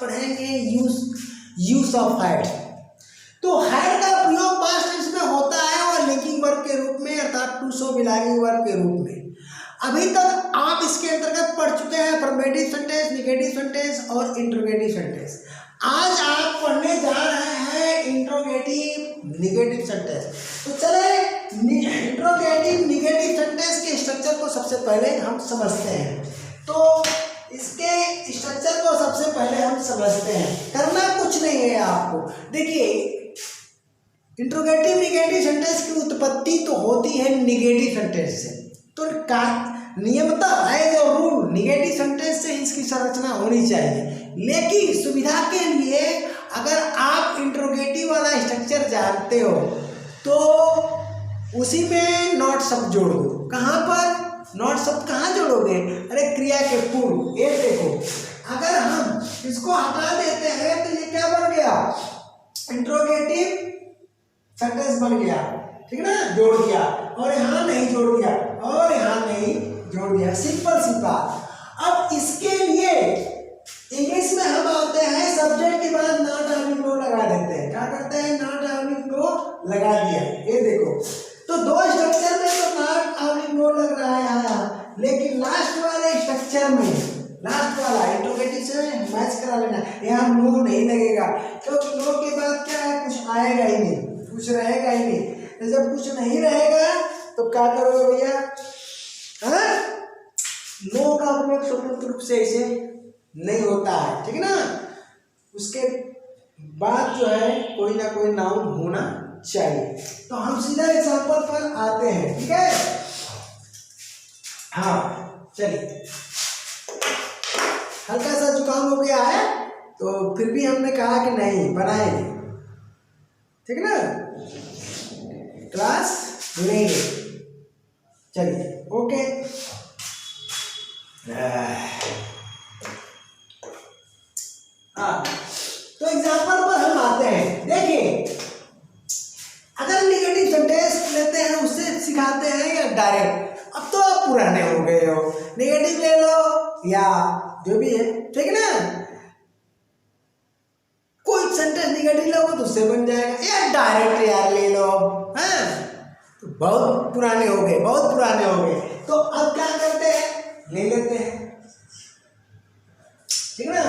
पढ़ेंगे use of had. तो had का प्रयोग पास्ट टेंस में होता है और लिंकिंग वर्ब के रूप में अर्थात टू शो बिलॉन्गिंग वर्ब के रूप में। अभी तक आप इसके अंतर्गत पढ़ चुके हैं अफर्मेटिव सेंटेंस, नेगेटिव सेंटेंस और इंट्रोगेटिव सेंटेंस। आज आप पढ़ने जा रहे हैं इंट्रोगेटिव नेगेटिव सेंटेंस। तो चले इंट्रोगेटिव नेगेटिव सेंटेंस के स्ट्रक्चर को सबसे पहले हम समझते हैं। तो इसके स्ट्रक्चर को सबसे पहले हम समझते हैं, करना कुछ नहीं है आपको। देखिए इंट्रोगेटिव नेगेटिव सेंटेंस की उत्पत्ति तो होती है नेगेटिव सेंटेंस से, तो नियमतः एज और रूल नेगेटिव सेंटेंस से इसकी संरचना होनी चाहिए। लेकिन सुविधा के लिए अगर आप इंट्रोगेटिव वाला स्ट्रक्चर जानते हो तो उसी में नॉट शब्द जोड़ दो। कहाँ पर नॉट शब्द कहाँ जोड़ोगे? अरे क्रिया के पूर्व। ये देखो अगर हम इसको हटा देते हैं तो ये क्या बन गया? इंट्रोगेटिव सेंटेंस बन गया, ठीक ना, जोड़ दिया। और यहाँ नहीं जोड़ दिया और यहाँ नहीं जोड़ दिया, सिंपल सी बात। अब इसके लिए इंग्लिश में हम आते हैं सब्जेक्ट के बाद नॉट हैविंग नो लगा देते हैं। क्या करते हैं? नॉट हैविंग नो लगा दिया। ये देखो तो दो स्ट्रक्चर में तो नॉट हैविंग नो लग रहा है यहाँ, लेकिन लास्ट वाले स्ट्रक्चर में, लास्ट वाला इंट्रोगेटिव से मैच करा लेना, यहाँ नो नहीं लगेगा क्योंकि नो के बाद क्या है? कुछ आएगा ही नहीं, कुछ रहेगा ही नहीं। तो जब कुछ नहीं रहेगा तो क्या करोगे भैया? नो का उपयोग स्वतंत्र रूप से ऐसे नहीं होता है, ठीक है ना। उसके बाद जो है कोई ना कोई नाउन होना चाहिए। तो हम सीधा एग्जांपल पर आते हैं, ठीक है। हाँ चलिए, हल्का सा जुकाम हो गया है तो फिर भी हमने कहा कि नहीं बनाएंगे, ठीक है ना, क्लास लेंगे। चलिए ओके। हाँ तो एग्जाम्पल पर हम आते हैं। देखिए अगर नेगेटिव सेंटेंस लेते हैं उससे सिखाते हैं या डायरेक्ट? अब तो आप पुराने हो गए हो, नेगेटिव ले लो या जो भी है, ठीक है ना। कोई सेंटेंस नेगेटिव लोगे तो उससे बन जाएगा, या डायरेक्ट यार ले लो। हाँ तो बहुत पुराने हो गए, बहुत पुराने हो गए। तो अब क्या करते हैं? ले लेते हैं, ठीक है ना।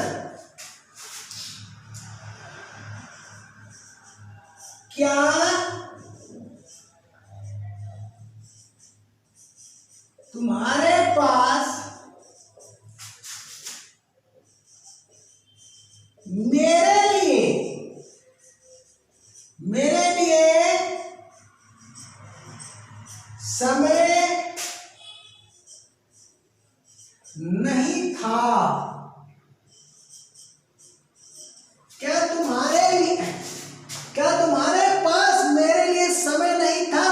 क्या तुम्हारे पास मेरे लिए समय नहीं था? क्या तुम्हारे पास मेरे लिए समय नहीं था?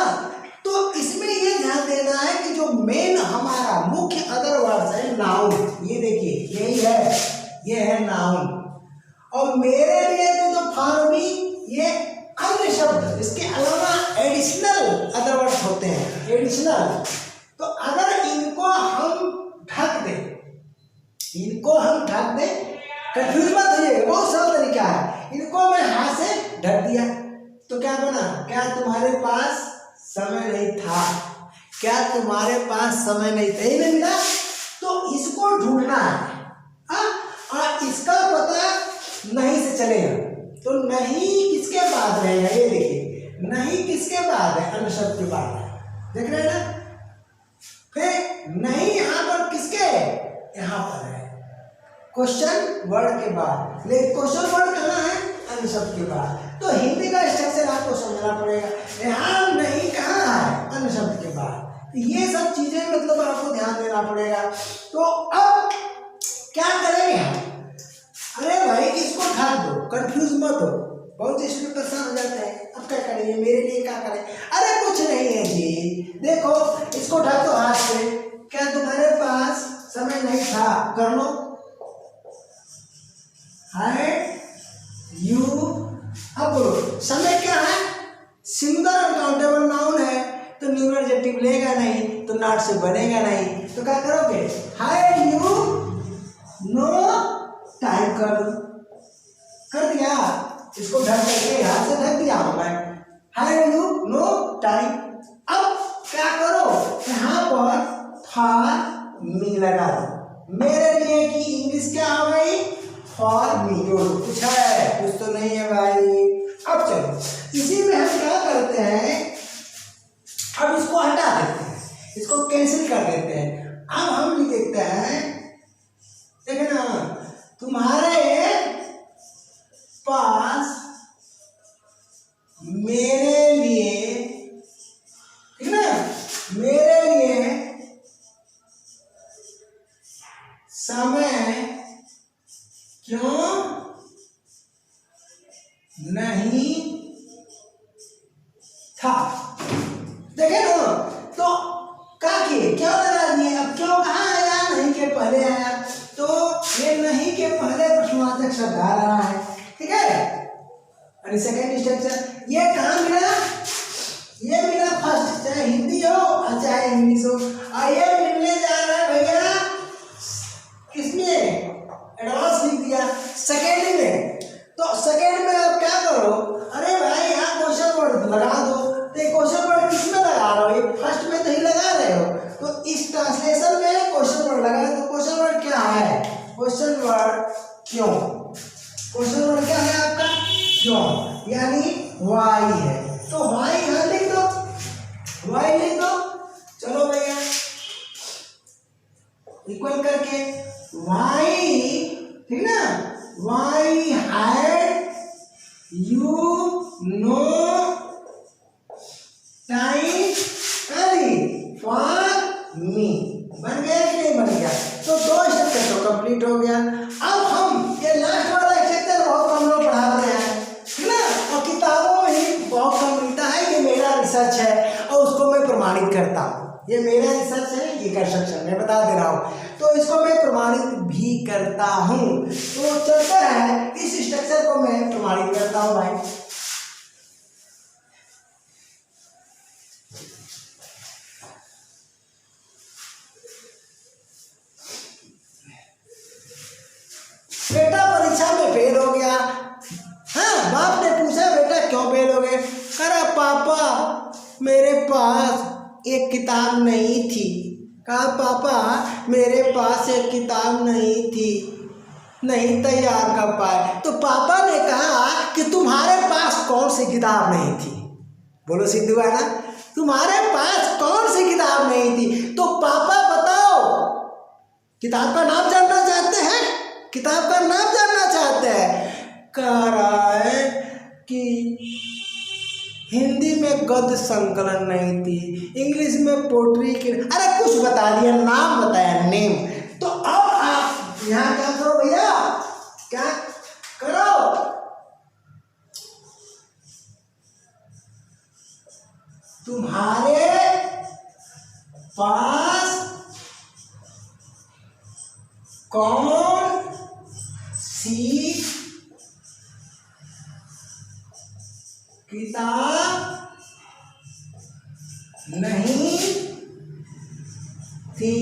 तो इसमें ये ध्यान देना है कि जो मेन हमारा मुख्य अदर वर्ड्स है नाउन, ये देखिए यही है, ये है नाउन। और मेरे लिए जो फार्मी ये अन्य शब्द, इसके अलावा एडिशनल अदर वर्ड्स होते हैं, एडिशनल। तो अगर इनको हम ढक दें, कंफ्यूज मत होइएगा, बहुत सरल तरीका है। इनको मैं हाथ से ढक दिया तो क्या बना? क्या तुम्हारे पास समय नहीं था? क्या तुम्हारे पास समय नहीं था? ये नहीं मिला तो इसको ढूंढना है। और इसका पता नहीं से चलेगा तो नहीं किसके बाद रहेगा? ये देखिए नहीं किसके बाद है? अन्य शब्द के बाद है, देख रहे हैं ना। फिर नहीं यहाँ पर किसके? यहाँ पर है क्वेश्चन वर्ड के बाद, लेकिन क्वेश्चन वर्ड कहाँ है? अन्य शब्द के बाद। तो हिंदी का स्ट्रक्चर आपको समझना पड़ेगा। यहाँ नहीं कहाँ है? अन्य शब्द के बाद। ये सब चीजें मतलब आपको ध्यान देना पड़ेगा। तो अब क्या करेंगे हम? अरे भाई इसको ढक दो, कंफ्यूज मत हो, बहुत स्टूडेंट परेशान हो जाते हैं। अब क्या करेंगे? मेरे लिए क्या करें? अरे कुछ नहीं है जी, देखो इसको ढक दो हाथ से। क्या तुम्हारे पास समय नहीं था? कर लो, यू। अब बोलो समय क्या है? सिंगल अनकाउंटेबल नाउन है तो न्यूरल एडजेक्टिव लेगा नहीं तो नॉट से बनेगा नहीं। तो क्या करोगे? हाय यू नो टाइम कर दो, कर दिया, इसको ढक करके हाथ से ढक दिया हूं मैं। Have you no time. अब क्या करो, यहाँ पर फॉर मी लगा दो। मेरे लिए की इंग्लिश क्या हो गई, फॉर मी। कुछ है, कुछ तो नहीं है भाई। अब चलो इसी में हम क्या करते हैं, अब इसको हटा देते हैं, इसको कैंसिल कर देते हैं। अब हम लिख देते हैं, देखे ना, तुम्हारे पास मेरे लिए, ठीक ना, मेरे लिए समय क्यों नहीं था। देखे ना, तो क्या किए, क्या लगा दिए। अब क्यों कहाँ आया, नहीं के पहले आया, तो ये नहीं के पहले प्रश्नवाचक शब्द आ रहा है, ठीक है। और सेकेंड स्ट्रक्चर ये कहाँ मिला, ये मिला फर्स्ट, चाहे हिंदी हो और चाहे इंग्लिश हो, और ये मिलने जा रहा है भैया किसमें, एडवांस लिख दिया सेकेंड में। तो सेकेंड में आप क्या करो, अरे भाई यहाँ क्वेश्चन वर्ड लगा दो। तो क्वेश्चन वर्ड किसमें लगा रहे हो, ये फर्स्ट में तो ही लगा रहे हो, तो इस ट्रांसलेशन में क्वेश्चन वर्ड लगा। तो क्वेश्चन वर्ड क्या है, क्वेश्चन वर्ड क्यों, क्वेश्चन वर्ड क्या है आपका, क्यों, यानी वाई है। तो वाई यहाँ लिख दो, वाई लिख दो। चलो भैया इक्वल करके वाई, ठीक ना, why had you no time for me. बन गया कि नहीं बन गया, तो दो स्ट्रक्चर तो कंप्लीट हो गया। अब हम ये लास्ट वाला स्ट्रक्चर बहुत कम लोग पढ़ाते हैं, ठीक ना, और किताबों में ही बहुत कम मिलता है। ये मेरा रिसर्च है और उसको मैं प्रमाणित करता हूँ, ये मेरा रिसर्च है, ये कंस्ट्रक्शन मैं बता दे रहा हूँ, तो इसको मैं प्रमाणित भी करता हूँ। तो चलता है, इस स्ट्रक्चर को मैं प्रमाणित करता हूँ भाई। बेटा परीक्षा में फेल हो गया, हाँ, बाप ने पूछा बेटा क्यों फेल हो गए, कहा पापा मेरे पास एक किताब नहीं थी। कहा पापा मेरे पास एक किताब नहीं थी, नहीं तैयार कर पाए। तो पापा ने कहा कि तुम्हारे पास कौन सी किताब नहीं थी, बोलो सिद्धू है ना, तुम्हारे पास कौन सी किताब नहीं थी। तो पापा बताओ, किताब का नाम जानना चाहते हैं, किताब का नाम जानना चाहते हैं। कह रहा है कि हिंदी में गद्य संकलन नहीं थी, इंग्लिश में पोट्री की, अरे कुछ बता दिया, नाम बताया, नेम। तो अब आप यहाँ क्या करो भैया, क्या करो, तुम्हारे पास कौन सी किताब नहीं थी,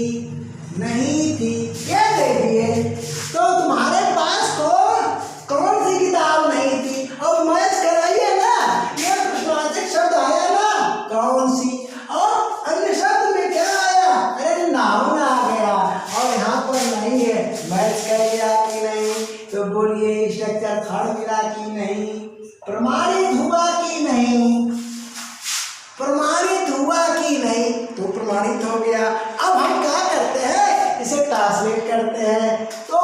नहीं थी, क्या दे दिए। तो तुम्हारे पास कौन सी किताब नहीं थी, और मैच कराइए ना, ये प्रश्नवाचक शब्द आया ना कौन सी, और अन्य शब्द में क्या आया, अरे नाउन आ गया, और यहाँ पर नहीं है, मैच कर गया कि नहीं। तो बोलिए स्ट्रक्चर थर्ड मिला कि नहीं, प्रमाणित हुआ कि नहीं, प्रमाणित हुआ कि नहीं, तो प्रमाणित हो गया। अब हम क्या करते हैं, इसे ट्रांसलेट करते हैं। तो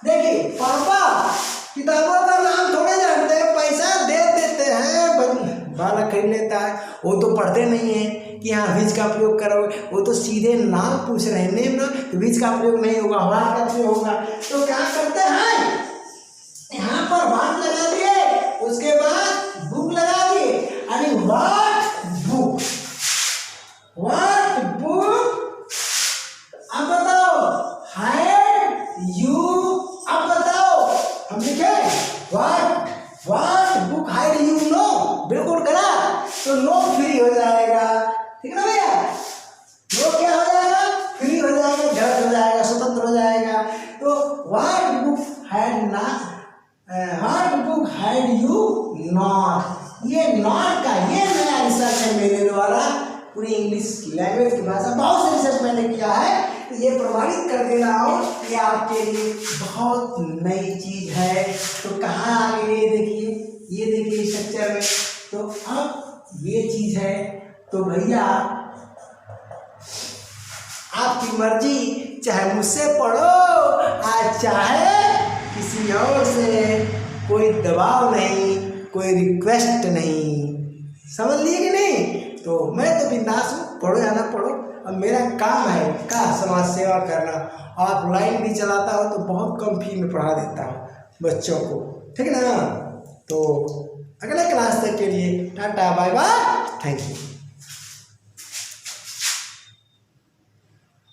देखिए पापा किताबों का नाम थोड़े जानते हैं, पैसा दे देते हैं, बालक खरीद लेता है, वो तो पढ़ते नहीं है कि यहाँ विच का प्रयोग करो, वो तो सीधे नाम पूछ रहे हैं, नेम ना, विच का प्रयोग नहीं होगा, व्हाट का प्रयोग होगा। तो क्या करते हैं, यहाँ पर व्हाट लगा दिए, उसके बाद बुक लगा दिए, यानी व्हाट बुक, व्हाट बुक। अब बताओ हैड यू, अब बताओ हम लिखे what book had you no, बिल्कुल करा, तो नो फ्री हो जाएगा, ठीक है ना भैया, नो क्या हो जाएगा, फ्री हो जाएगा, जड़ हो जाएगा, स्वतंत्र हो जाएगा। तो व्हाट बुक हैड ना, what book had you not, ये नॉट का ये नया रिसर्च है मेरे द्वारा पूरी इंग्लिश लैंग्वेज की भाषा, बहुत से रिसर्च मैंने किया है, तो ये प्रमाणित कर दे रहा हूँ कि आपके लिए बहुत नई चीज है। तो कहाँ आ गई ये देखिए स्ट्रक्चर में, तो अब ये चीज है। तो भैया आपकी मर्जी, चाहे मुझसे पढ़ो चाहे किसी और से, कोई दबाव नहीं, कोई रिक्वेस्ट नहीं, समझ लिए कि नहीं। तो मैं तो बिंदास हूँ, पढ़ो या ना पढ़ो, अब मेरा काम है का समाज सेवा करना। ऑफलाइन भी चलाता हूँ तो बहुत कम फी में पढ़ा देता हूँ बच्चों को, ठीक है ना। तो अगले क्लास तक के लिए tata bye bye, thank you.